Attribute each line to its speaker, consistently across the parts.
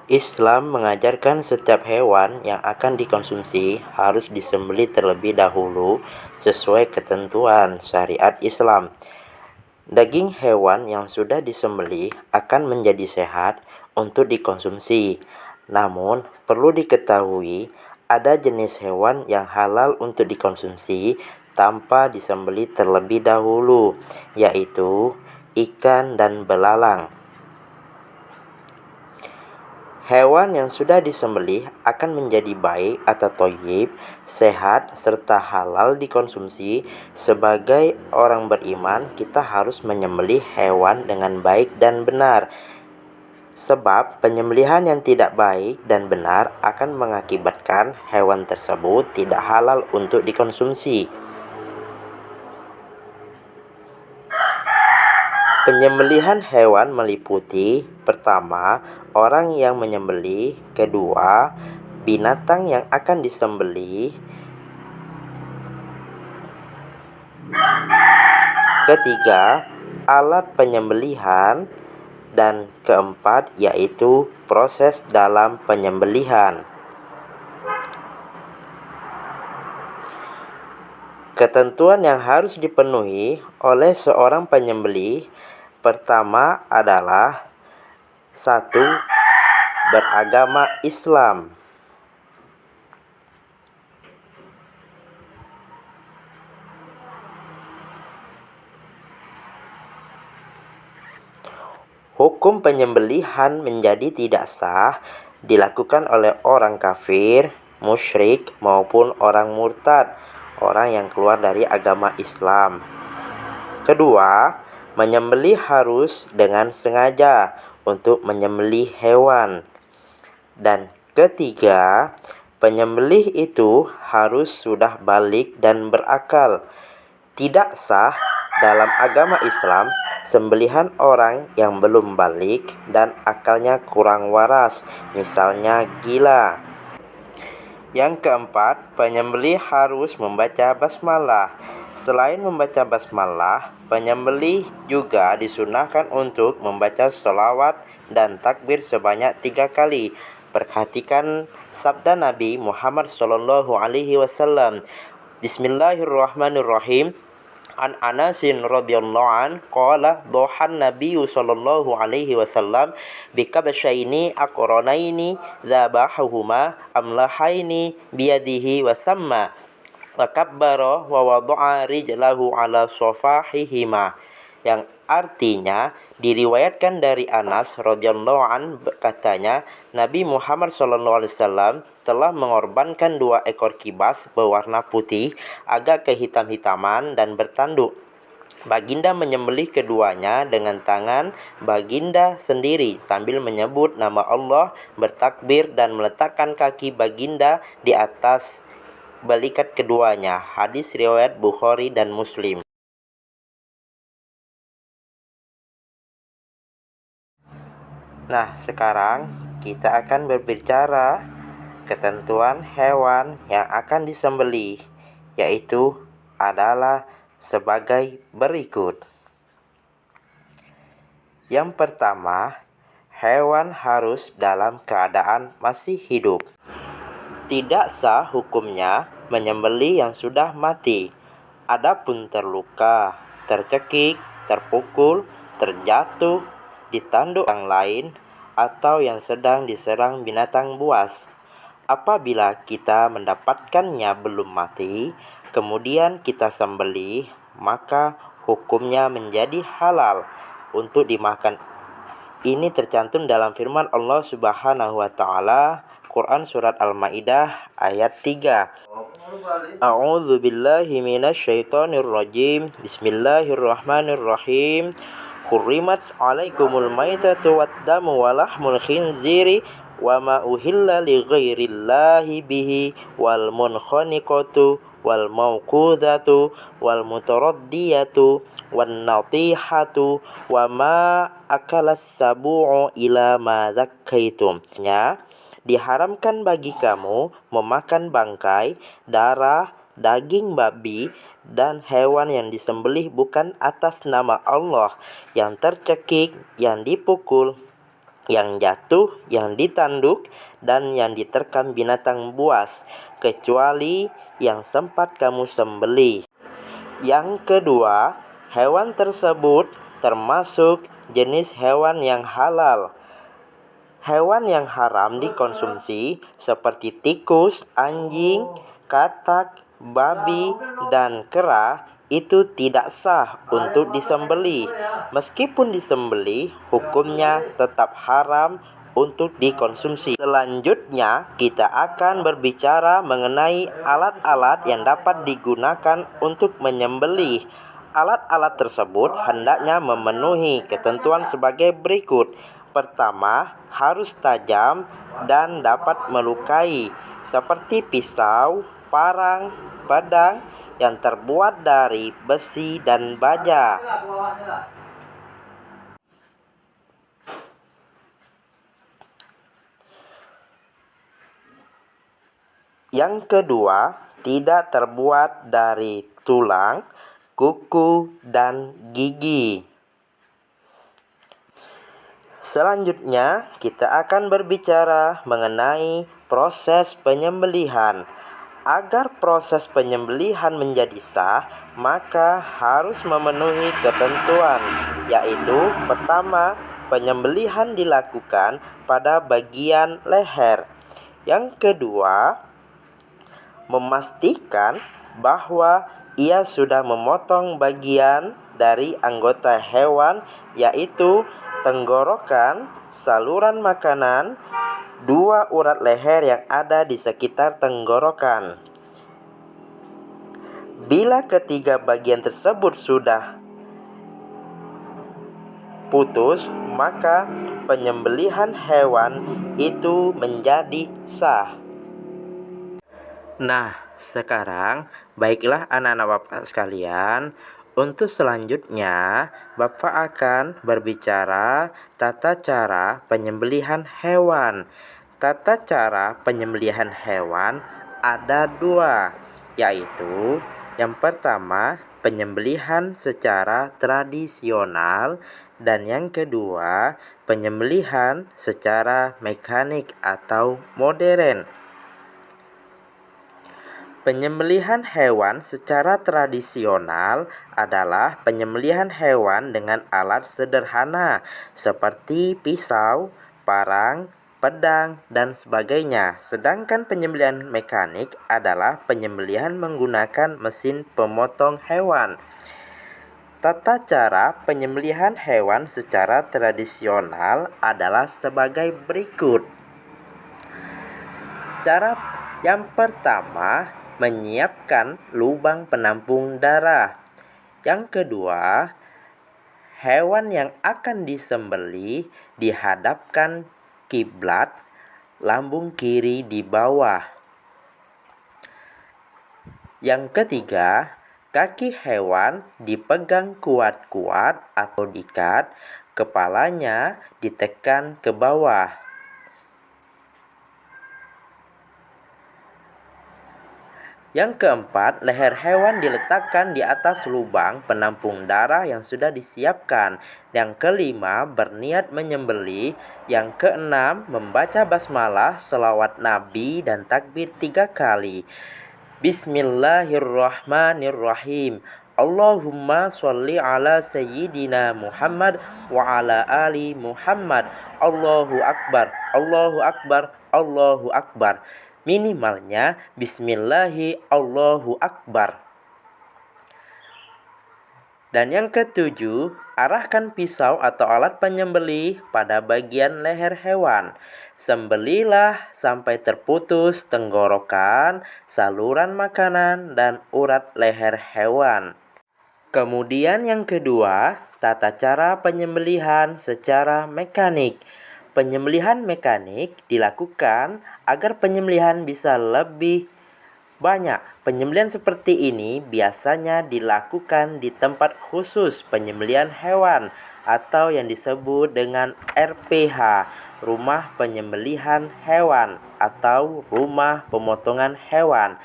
Speaker 1: Islam mengajarkan setiap hewan yang akan dikonsumsi harus disembelih terlebih dahulu sesuai ketentuan syariat Islam. Daging hewan yang sudah disembelih akan menjadi sehat untuk dikonsumsi. Namun, perlu diketahui ada jenis hewan yang halal untuk dikonsumsi tanpa disembelih terlebih dahulu, yaitu ikan dan belalang. Hewan yang sudah disembelih akan menjadi baik atau thayyib, sehat, serta halal dikonsumsi. Sebagai orang beriman, kita harus menyembelih hewan dengan baik dan benar. Sebab penyembelihan yang tidak baik dan benar akan mengakibatkan hewan tersebut tidak halal untuk dikonsumsi. Penyembelihan hewan meliputi: pertama, orang yang menyembelih; kedua, binatang yang akan disembelih; ketiga, alat penyembelihan; dan keempat, yaitu proses dalam penyembelihan. Ketentuan yang harus dipenuhi oleh seorang penyembelih: pertama adalah 1. Beragama Islam. Hukum penyembelihan menjadi tidak sah dilakukan oleh orang kafir, musyrik, maupun orang murtad, orang yang keluar dari agama Islam. Kedua, menyembelih harus dengan sengaja untuk menyembelih hewan. Dan ketiga, penyembelih itu harus sudah balik dan berakal. Tidak sah dalam agama Islam sembelihan orang yang belum balik dan akalnya kurang waras, misalnya gila. Yang keempat, penyembelih harus membaca basmalah. Selain membaca basmalah, penyembelih juga disunahkan untuk membaca sholawat dan takbir sebanyak 3 kali. Perhatikan sabda Nabi Muhammad SAW. Bismillahirrahmanirrahim. An Anasin radhiyallahu an qala dohan Nabi sallallahu alaihi wasallam bikabshaini aqranaini dzabahuhuma amlahaini biyadihi wasamma wa kabbara wa wada'a rijlahu ala safahihima, yang artinya diriwayatkan dari Anas radhiyallahu an, katanya Nabi Muhammad SAW telah mengorbankan 2 ekor kibas berwarna putih agak kehitam-hitaman dan bertanduk. Baginda menyembelih keduanya dengan tangan baginda sendiri sambil menyebut nama Allah, bertakbir dan meletakkan kaki baginda di atas balikat keduanya. Hadis riwayat Bukhari dan Muslim. Nah, sekarang kita akan berbicara ketentuan hewan yang akan disembelih, yaitu adalah sebagai berikut. Yang pertama, hewan harus dalam keadaan masih hidup. Tidak sah hukumnya menyembelih yang sudah mati. Adapun terluka, tercekik, terpukul, terjatuh, ditanduk yang lain, atau yang sedang diserang binatang buas. Apabila kita mendapatkannya belum mati, kemudian kita sembelih, maka hukumnya menjadi halal untuk dimakan. Ini tercantum dalam firman Allah Subhanahu wa taala, Quran surat Al-Maidah ayat 3. A'udzu billahi minasyaitonir rajim. Bismillahirrahmanirrahim. Hurrimat 'alaikumul maitatu wad-damu wa lahmul khinziri wa ma uhilla li ghairillahi bihi wal munkhaniqatu wal mauqudatu wal mutaraddiyatu wan natihatu wa ma akalas sabu'u ila ma zakkaitum. Diharamkan bagi kamu memakan bangkai, darah, daging babi, dan hewan yang disembelih bukan atas nama Allah, yang tercekik, yang dipukul, yang jatuh, yang ditanduk, dan yang diterkam binatang buas, kecuali yang sempat kamu sembelih. Yang kedua, hewan tersebut termasuk jenis hewan yang halal. Hewan yang haram dikonsumsi seperti tikus, anjing, katak, babi, dan kera itu tidak sah untuk disembelih. Meskipun disembelih, hukumnya tetap haram untuk dikonsumsi. Selanjutnya, kita akan berbicara mengenai alat-alat yang dapat digunakan untuk menyembelih. Alat-alat tersebut hendaknya memenuhi ketentuan sebagai berikut. Pertama, harus tajam dan dapat melukai, seperti pisau, parang, pedang yang terbuat dari besi dan baja. Yang kedua, tidak terbuat dari tulang, kuku, dan gigi. Selanjutnya, kita akan berbicara mengenai proses penyembelihan. Agar proses penyembelihan menjadi sah, maka harus memenuhi ketentuan, yaitu pertama, penyembelihan dilakukan pada bagian leher. Yang kedua, memastikan bahwa ia sudah memotong bagian dari anggota hewan, yaitu tenggorokan, saluran makanan, 2 urat leher yang ada di sekitar tenggorokan. Bila ketiga bagian tersebut sudah putus, maka penyembelihan hewan itu menjadi sah. Nah, sekarang baiklah anak-anak Bapak sekalian, untuk selanjutnya Bapak akan berbicara tata cara penyembelihan hewan. Tata cara penyembelihan hewan ada 2, yaitu yang pertama penyembelihan secara tradisional dan yang kedua penyembelihan secara mekanik atau modern. Penyembelihan hewan secara tradisional adalah penyembelihan hewan dengan alat sederhana seperti pisau, parang, pedang, dan sebagainya. Sedangkan penyembelihan mekanik adalah penyembelihan menggunakan mesin pemotong hewan. Tata cara penyembelihan hewan secara tradisional adalah sebagai berikut. Cara yang pertama, menyiapkan lubang penampung darah. Yang kedua, hewan yang akan disembelih dihadapkan kiblat, lambung kiri di bawah. Yang ketiga, kaki hewan dipegang kuat-kuat atau diikat, kepalanya ditekan ke bawah. Yang keempat, leher hewan diletakkan di atas lubang penampung darah yang sudah disiapkan. Yang kelima, berniat menyembelih. Yang keenam, membaca basmalah, selawat Nabi, dan takbir 3 kali. Bismillahirrahmanirrahim. Allahumma sholli ala sayyidina Muhammad wa ala ali Muhammad. Allahu akbar, Allahu akbar, Allahu akbar. Minimalnya Bismillahi Allahu Akbar. Dan yang ketujuh, arahkan pisau atau alat penyembelih pada bagian leher hewan. Sembelihlah sampai terputus tenggorokan, saluran makanan, dan urat leher hewan. Kemudian yang kedua, tata cara penyembelihan secara mekanik. Penyembelihan mekanik dilakukan agar penyembelihan bisa lebih banyak. Penyembelihan seperti ini biasanya dilakukan di tempat khusus penyembelihan hewan atau yang disebut dengan RPH, rumah penyembelihan hewan atau rumah pemotongan hewan.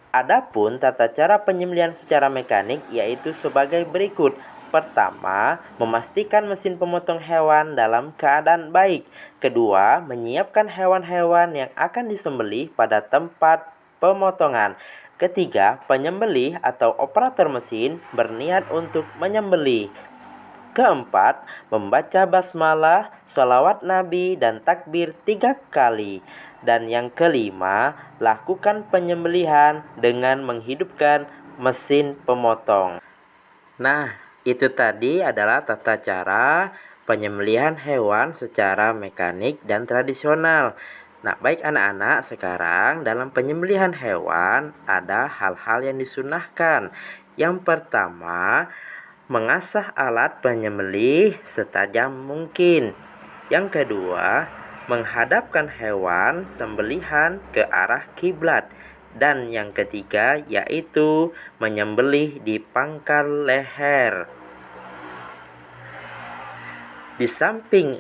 Speaker 1: Adapun tata cara penyembelihan secara mekanik yaitu sebagai berikut. Pertama, memastikan mesin pemotong hewan dalam keadaan baik. Kedua, menyiapkan hewan-hewan yang akan disembelih pada tempat pemotongan. Ketiga, penyembelih atau operator mesin berniat untuk menyembelih. Keempat, membaca basmalah, sholawat Nabi, dan takbir 3 kali. Dan yang kelima, lakukan penyembelihan dengan menghidupkan mesin pemotong. Nah, itu tadi adalah tata cara penyembelihan hewan secara mekanik dan tradisional. Nah, baik anak-anak, sekarang dalam penyembelihan hewan ada hal-hal yang disunahkan. Yang pertama, mengasah alat penyembelih setajam mungkin. Yang kedua, menghadapkan hewan sembelihan ke arah kiblat. Dan yang ketiga yaitu menyembelih di pangkal leher. Di samping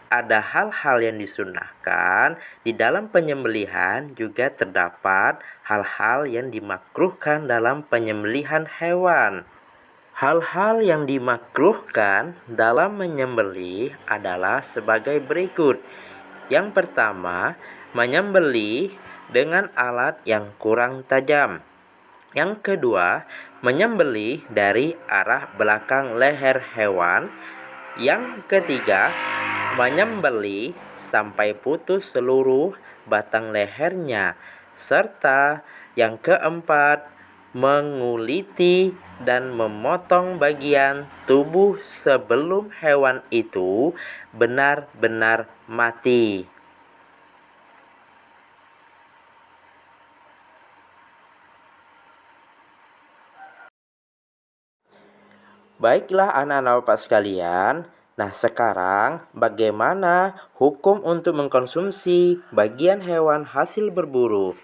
Speaker 1: ada hal-hal yang disunahkan, di dalam penyembelihan juga terdapat hal-hal yang dimakruhkan dalam penyembelihan hewan. Hal-hal yang dimakruhkan dalam menyembelih adalah sebagai berikut. Yang pertama, menyembelih dengan alat yang kurang tajam. Yang kedua, menyembelih dari arah belakang leher hewan. Yang ketiga, menyembelih sampai putus seluruh batang lehernya. Serta yang keempat, menguliti dan memotong bagian tubuh sebelum hewan itu benar-benar mati. Baiklah anak-anak Bapak sekalian, nah sekarang bagaimana hukum untuk mengkonsumsi bagian hewan hasil berburu?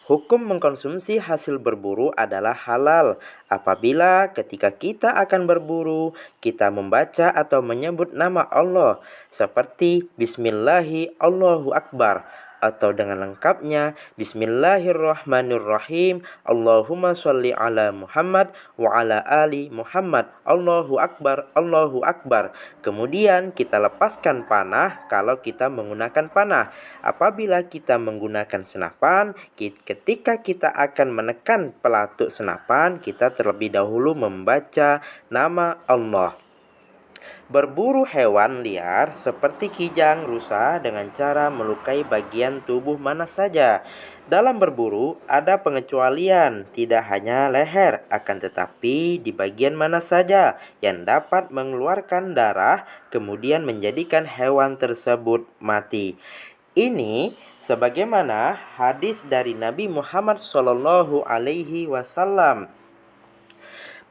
Speaker 1: Hukum mengkonsumsi hasil berburu adalah halal apabila ketika kita akan berburu, kita membaca atau menyebut nama Allah seperti Bismillahi Allahu Akbar, atau dengan lengkapnya Bismillahirrahmanirrahim, Allahumma sholli ala Muhammad wa ala ali Muhammad, Allahu Akbar, Allahu Akbar. Kemudian kita lepaskan panah kalau kita menggunakan panah. Apabila kita menggunakan senapan, ketika kita akan menekan pelatuk senapan, kita terlebih dahulu membaca nama Allah. Berburu hewan liar seperti kijang, rusa dengan cara melukai bagian tubuh mana saja. Dalam berburu ada pengecualian, tidak hanya leher, akan tetapi di bagian mana saja yang dapat mengeluarkan darah kemudian menjadikan hewan tersebut mati. Ini sebagaimana hadis dari Nabi Muhammad SAW.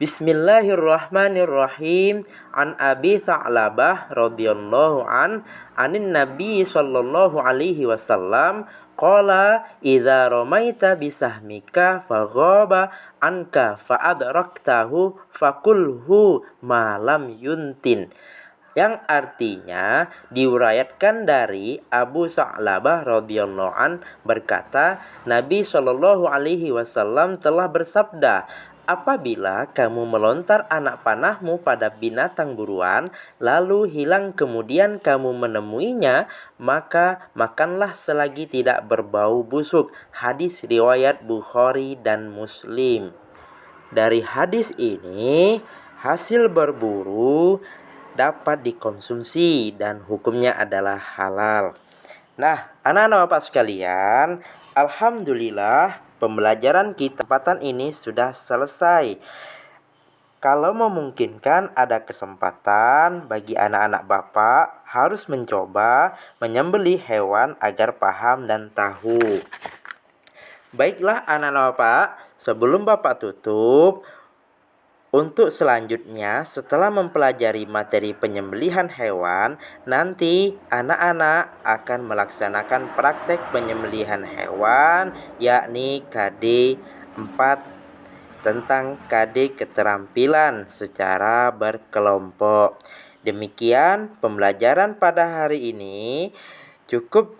Speaker 1: Bismillahirrahmanirrahim. An Abi Tha'labah radhiyallahu anin Nabi sallallahu alaihi wasallam qala idza ramaita bisahmika faghaba anka fa'adraktahu fakulhu ma lam yuntin. Yang artinya diurayatkan dari Abu Tha'labah radhiyallahu an berkata, Nabi Shallallahu alaihi wasallam telah bersabda, apabila kamu melontar anak panahmu pada binatang buruan, lalu hilang kemudian kamu menemuinya, maka makanlah selagi tidak berbau busuk. Hadis riwayat Bukhari dan Muslim. Dari hadis ini, hasil berburu dapat dikonsumsi dan hukumnya adalah halal. Nah, anak-anak Bapak sekalian, alhamdulillah pembelajaran kita kesempatan ini sudah selesai. Kalau memungkinkan ada kesempatan bagi anak-anak Bapak harus mencoba menyembelih hewan agar paham dan tahu. Baiklah anak-anak Bapak, sebelum Bapak tutup, untuk selanjutnya, setelah mempelajari materi penyembelihan hewan, nanti anak-anak akan melaksanakan praktek penyembelihan hewan, yakni KD 4 tentang KD keterampilan secara berkelompok. Demikian pembelajaran pada hari ini. Cukup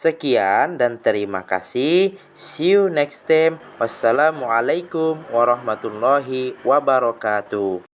Speaker 1: sekian dan terima kasih. See you next time. Wassalamualaikum warahmatullahi wabarakatuh.